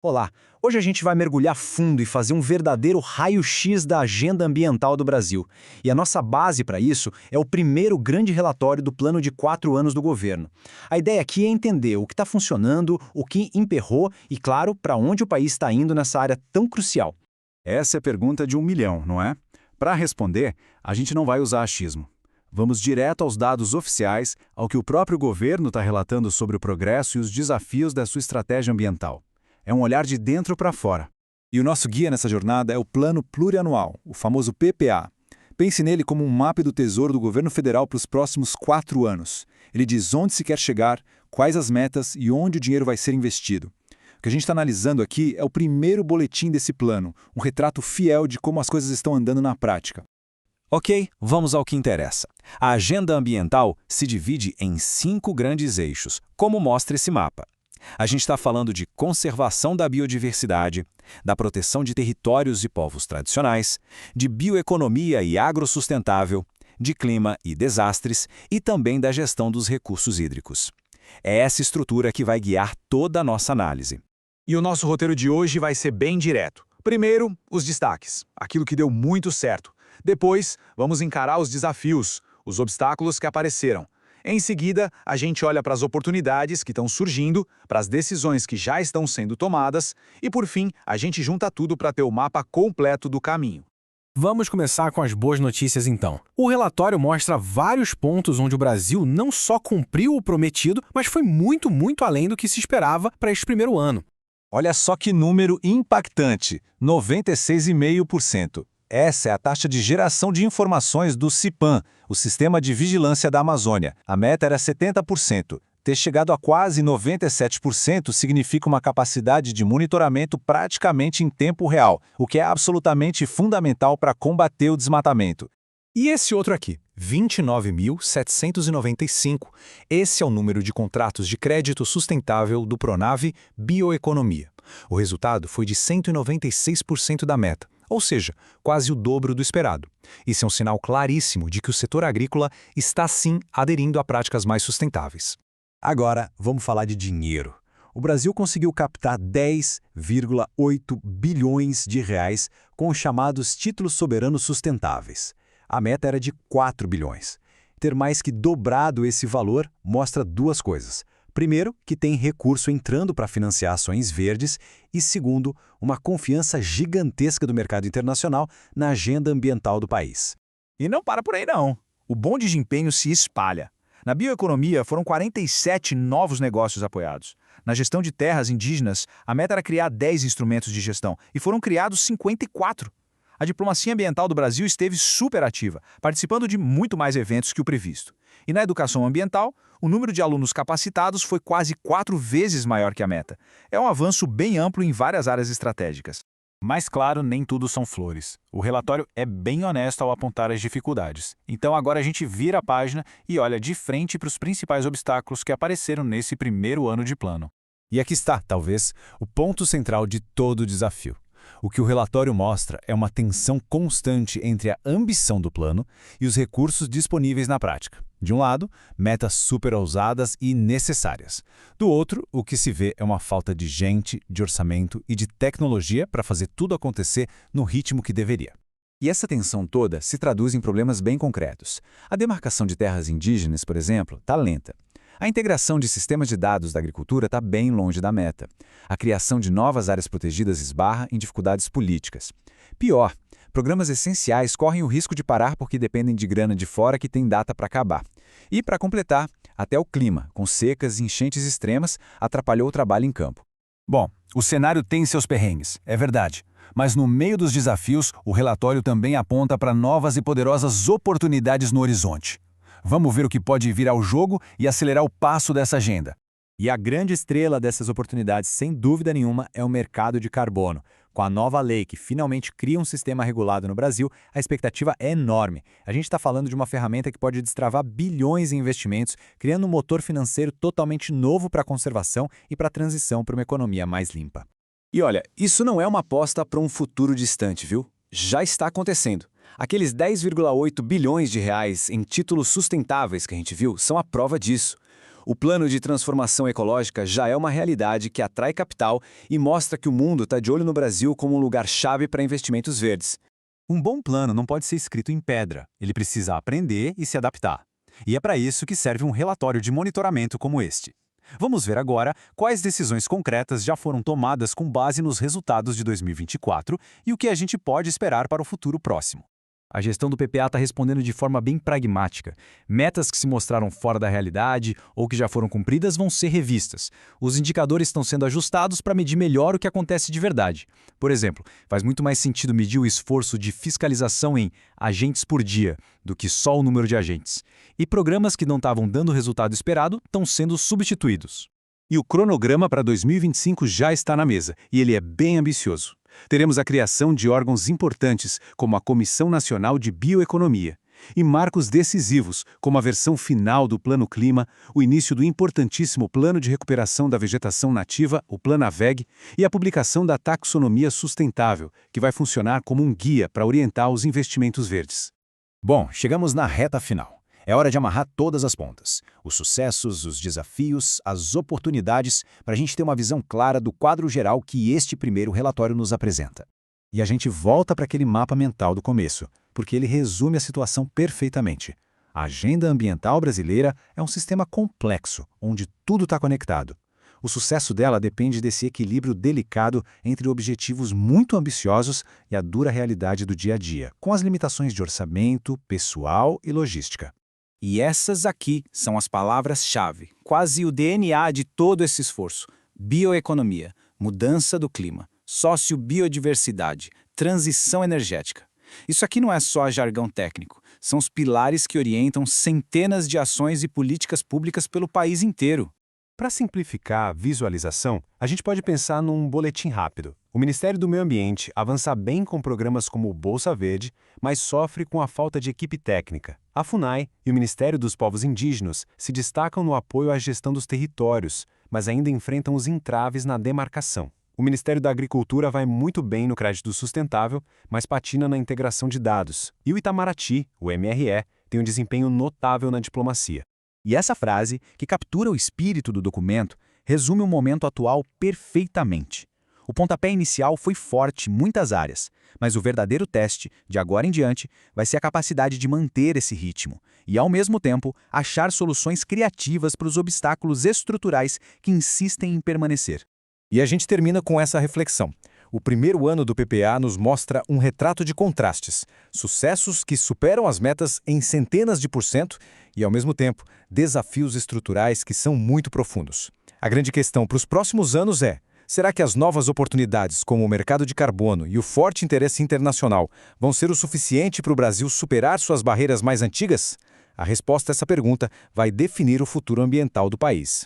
Olá, hoje a gente vai mergulhar fundo e fazer um verdadeiro raio-x da agenda ambiental do Brasil. E a nossa base para isso é o primeiro grande relatório do plano de 4 anos do governo. A ideia aqui é entender o que está funcionando, o que emperrou e, claro, para onde o país está indo nessa área tão crucial. Essa é a pergunta de 1 milhão, não é? Para responder, a gente não vai usar achismo. Vamos direto aos dados oficiais, ao que o próprio governo está relatando sobre o progresso e os desafios da sua estratégia ambiental. É um olhar de dentro para fora. E o nosso guia nessa jornada é o Plano Plurianual, o famoso PPA. Pense nele como um mapa do tesouro do governo federal para os próximos 4 anos. Ele diz onde se quer chegar, quais as metas e onde o dinheiro vai ser investido. O que a gente está analisando aqui é o primeiro boletim desse plano, um retrato fiel de como as coisas estão andando na prática. Ok, vamos ao que interessa. A agenda ambiental se divide em 5 grandes eixos, como mostra esse mapa. A gente está falando de conservação da biodiversidade, da proteção de territórios e povos tradicionais, de bioeconomia e agrossustentável, de clima e desastres e também da gestão dos recursos hídricos. É essa estrutura que vai guiar toda a nossa análise. E o nosso roteiro de hoje vai ser bem direto. Primeiro, os destaques, aquilo que deu muito certo. Depois, vamos encarar os desafios, os obstáculos que apareceram. Em seguida, a gente olha para as oportunidades que estão surgindo, para as decisões que já estão sendo tomadas e, por fim, a gente junta tudo para ter o mapa completo do caminho. Vamos começar com as boas notícias então. O relatório mostra vários pontos onde o Brasil não só cumpriu o prometido, mas foi muito além do que se esperava para este primeiro ano. Olha só que número impactante, 96,5%. Essa é a taxa de geração de informações do CIPAM, o Sistema de Vigilância da Amazônia. A meta era 70%. Ter chegado a quase 97% significa uma capacidade de monitoramento praticamente em tempo real, o que é absolutamente fundamental para combater o desmatamento. E esse outro aqui, 29.795. Esse é o número de contratos de crédito sustentável do Pronave Bioeconomia. O resultado foi de 196% da meta. Ou seja, quase o dobro do esperado. Isso é um sinal claríssimo de que o setor agrícola está sim aderindo a práticas mais sustentáveis. Agora, vamos falar de dinheiro. O Brasil conseguiu captar 10,8 bilhões de reais com os chamados títulos soberanos sustentáveis. A meta era de 4 bilhões. Ter mais que dobrado esse valor mostra duas coisas. Primeiro, que tem recurso entrando para financiar ações verdes e, segundo, uma confiança gigantesca do mercado internacional na agenda ambiental do país. E não para por aí não. O bom desempenho se espalha. Na bioeconomia foram 47 novos negócios apoiados. Na gestão de terras indígenas, a meta era criar 10 instrumentos de gestão e foram criados 54. A diplomacia ambiental do Brasil esteve super ativa, participando de muito mais eventos que o previsto. E na educação ambiental, o número de alunos capacitados foi quase 4 vezes maior que a meta. É um avanço bem amplo em várias áreas estratégicas. Mas claro, nem tudo são flores. O relatório é bem honesto ao apontar as dificuldades. Então agora a gente vira a página e olha de frente para os principais obstáculos que apareceram nesse primeiro ano de plano. E aqui está, talvez, o ponto central de todo o desafio. O que o relatório mostra é uma tensão constante entre a ambição do plano e os recursos disponíveis na prática. De um lado, metas super ousadas e necessárias. Do outro, o que se vê é uma falta de gente, de orçamento e de tecnologia para fazer tudo acontecer no ritmo que deveria. E essa tensão toda se traduz em problemas bem concretos. A demarcação de terras indígenas, por exemplo, está lenta. A integração de sistemas de dados da agricultura está bem longe da meta. A criação de novas áreas protegidas esbarra em dificuldades políticas. Pior, programas essenciais correm o risco de parar porque dependem de grana de fora que tem data para acabar. E, para completar, até o clima, com secas e enchentes extremas, atrapalhou o trabalho em campo. Bom, o cenário tem seus perrengues, é verdade. Mas no meio dos desafios, o relatório também aponta para novas e poderosas oportunidades no horizonte. Vamos ver o que pode vir ao jogo e acelerar o passo dessa agenda. E a grande estrela dessas oportunidades, sem dúvida nenhuma, é o mercado de carbono. Com a nova lei que finalmente cria um sistema regulado no Brasil, a expectativa é enorme. A gente está falando de uma ferramenta que pode destravar bilhões em investimentos, criando um motor financeiro totalmente novo para a conservação e para a transição para uma economia mais limpa. E olha, isso não é uma aposta para um futuro distante, viu? Já está acontecendo. Aqueles 10,8 bilhões de reais em títulos sustentáveis que a gente viu são a prova disso. O plano de transformação ecológica já é uma realidade que atrai capital e mostra que o mundo está de olho no Brasil como um lugar-chave para investimentos verdes. Um bom plano não pode ser escrito em pedra, ele precisa aprender e se adaptar. E é para isso que serve um relatório de monitoramento como este. Vamos ver agora quais decisões concretas já foram tomadas com base nos resultados de 2024 e o que a gente pode esperar para o futuro próximo. A gestão do PPA está respondendo de forma bem pragmática. Metas que se mostraram fora da realidade ou que já foram cumpridas vão ser revistas. Os indicadores estão sendo ajustados para medir melhor o que acontece de verdade. Por exemplo, faz muito mais sentido medir o esforço de fiscalização em agentes por dia do que só o número de agentes. E programas que não estavam dando o resultado esperado estão sendo substituídos. E o cronograma para 2025 já está na mesa, e ele é bem ambicioso. Teremos a criação de órgãos importantes, como a Comissão Nacional de Bioeconomia, e marcos decisivos, como a versão final do Plano Clima, o início do importantíssimo Plano de Recuperação da Vegetação Nativa, o Planaveg, e a publicação da Taxonomia Sustentável, que vai funcionar como um guia para orientar os investimentos verdes. Bom, chegamos na reta final. É hora de amarrar todas as pontas. Os sucessos, os desafios, as oportunidades, para a gente ter uma visão clara do quadro geral que este primeiro relatório nos apresenta. E a gente volta para aquele mapa mental do começo, porque ele resume a situação perfeitamente. A agenda ambiental brasileira é um sistema complexo, onde tudo está conectado. O sucesso dela depende desse equilíbrio delicado entre objetivos muito ambiciosos e a dura realidade do dia a dia, com as limitações de orçamento, pessoal e logística. E essas aqui são as palavras-chave, quase o DNA de todo esse esforço. Bioeconomia, mudança do clima, sociobiodiversidade, transição energética. Isso aqui não é só jargão técnico, são os pilares que orientam centenas de ações e políticas públicas pelo país inteiro. Para simplificar a visualização, a gente pode pensar num boletim rápido. O Ministério do Meio Ambiente avança bem com programas como o Bolsa Verde, mas sofre com a falta de equipe técnica. A FUNAI e o Ministério dos Povos Indígenas se destacam no apoio à gestão dos territórios, mas ainda enfrentam os entraves na demarcação. O Ministério da Agricultura vai muito bem no crédito sustentável, mas patina na integração de dados. E o Itamaraty, o MRE, tem um desempenho notável na diplomacia. E essa frase, que captura o espírito do documento, resume o momento atual perfeitamente. O pontapé inicial foi forte em muitas áreas, mas o verdadeiro teste, de agora em diante, vai ser a capacidade de manter esse ritmo e, ao mesmo tempo, achar soluções criativas para os obstáculos estruturais que insistem em permanecer. E a gente termina com essa reflexão. O primeiro ano do PPA nos mostra um retrato de contrastes, sucessos que superam as metas em centenas de % e, ao mesmo tempo, desafios estruturais que são muito profundos. A grande questão para os próximos anos é: será que as novas oportunidades, como o mercado de carbono e o forte interesse internacional, vão ser o suficiente para o Brasil superar suas barreiras mais antigas? A resposta a essa pergunta vai definir o futuro ambiental do país.